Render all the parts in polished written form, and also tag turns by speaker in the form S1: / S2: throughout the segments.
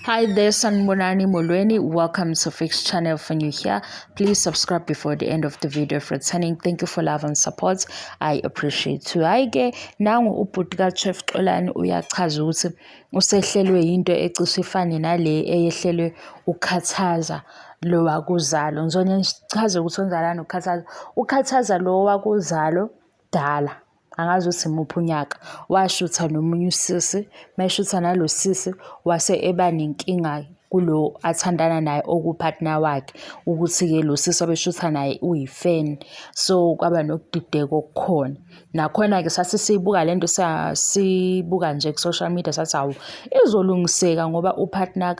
S1: Hi there, Sanbonani Molweni. Welcome to Fix Channel. For you here, please subscribe before the end of the video. For returning, thank you for love and support. I appreciate you. Ayike nangu ubhuti Chef Xolani uyachaza ukuthi usehlelwe into ecishe ifane nale eyehlelwe ukhathaza lo wakuzalo. Ngizona ngichaze ukuthi wenzalani ukhathaza lo wakuzalo dala. Angazi ukuthi imuphi unyaka washutha nomunye usisi mayishutha nalo sisi wase eba nenkinga kulo athandana naye okupartner wakhe ukuthi ke lo sisi abeshutha naye uyifan, so kwaba nokudideka okukhona nakhona ke sathi sibuka lento sibuka nje ku social media sathi awu izolungiseka ngoba upartner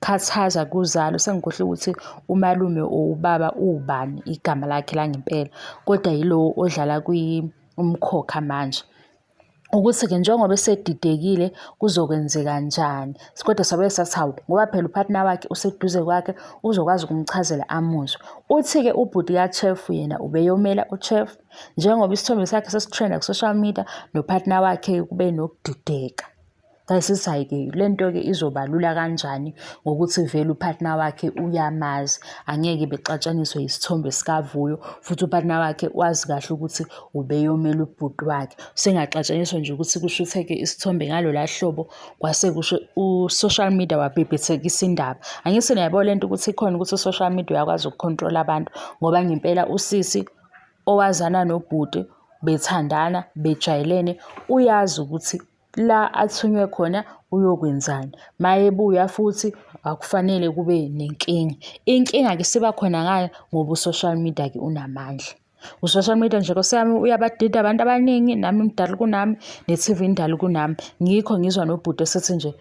S1: khathaza kuzalo sengikhohle ukuthi umalume ubaba ubani igama lakhe la ngempela kodwa yilo odlala umkhokha manje ukuthi ke njengoba esedidekile kuzokwenzeka kanjani kodwa sabe sashawu ngoba phela upartner wakhe useduze kwakhe uzokwazi ukumchazela amuzwe. Uthi ke ubhuti Chef yena ubeyomela uChef njengoba isithombe sakhe sesitrenda ku social media nopartner wakhe kube nokudideka. Ngasithi hayi-ke lento ke izobalula kanjani ngokuthi vele upartner wakhe uyamazi angeke bexatshaniswe isithombe sikaVuyo futhi upartner wakhe wazi kahle ukuthi ubeyomela ubhuti wakhe sengaxatshaniswa nje ukuthi kushutheke isithombe ngalo la hlobo kwase kusho social media wabhebhethekisa indaba. Angise niyabona lento ukuthi ikhona ukuthi social media uyakwazi ukucontrol abantu ngoba ngempela usisi owazana nobhuti bethandana bejayelene uyazi ukuthi la athunywe khona uyokwenzani mayebuya futhi akufanele kube nenkinga. Inkinga ke siba khona ngayo ngoba social media ke unamandla. Social media nje kosami uyabadida abantu abaningi nami ngidala kunami neTV indala kunami ngikho ngizwa nobhuti esithi nje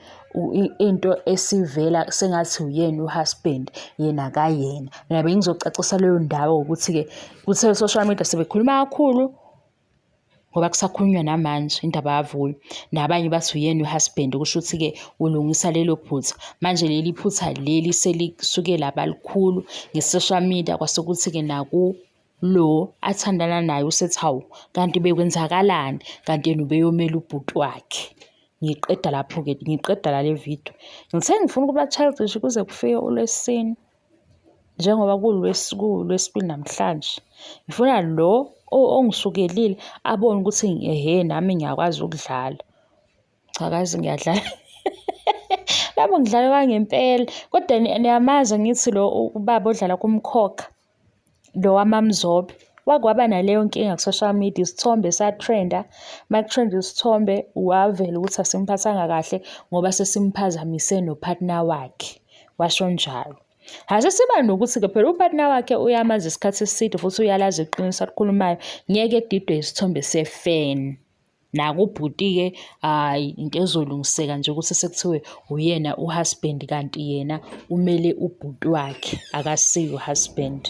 S1: into esivela sengathi uyena uhusband yena kayena. Ngabe ngizocacisa leyo ndawo ukuthi ke kuthe social media sebekhuluma kakhulu ngoba kusakhulunywa namanje indaba yaVuyo nabanye bathi uyena uhusband kusho ukuthi ke ulungisa lelo phutha manje leli phutha leli selisuke labalikhulu nge-social media kwasekuthi ke naku lo athandana naye usethi hawu kanti bekwenzakalani kanti yena ubeyomela ubhuti wakhe. Ngiqeda lapho ke ngiqeda la le video ngithe ngifuna ukuba childish kuze kufike uLwesine njengoba kulwesibili namhlanje ngifuna lo ongisukelile abone ukuthi nami ngiyakwazi ukudlala. Cha kazi ngiyadlala labo ngidlala kwangempela kodwa niyamaza ngithi lo ubaba odlala kumkhokha lo wamaMzobe wakwaba naleyo nkinga ku social media isithombe satrenda makutrenda isithombe wavela ukuthi asimphathanga kahle ngoba sesimphazamisene nopartner wakhe washo njalo. Asesiba nokuthi ke phela upartner wakhe uyamazi isikhathi eside futhi uyalazi iqiniso alikhulumayo ngeke edidwe isithombe sefan. Nakubhuti ke hayi into ezolungiseka nje ukuthi sekuthiwe uyena uhusband kanti yena umele ubhuti wakhe akasiyo uhusband.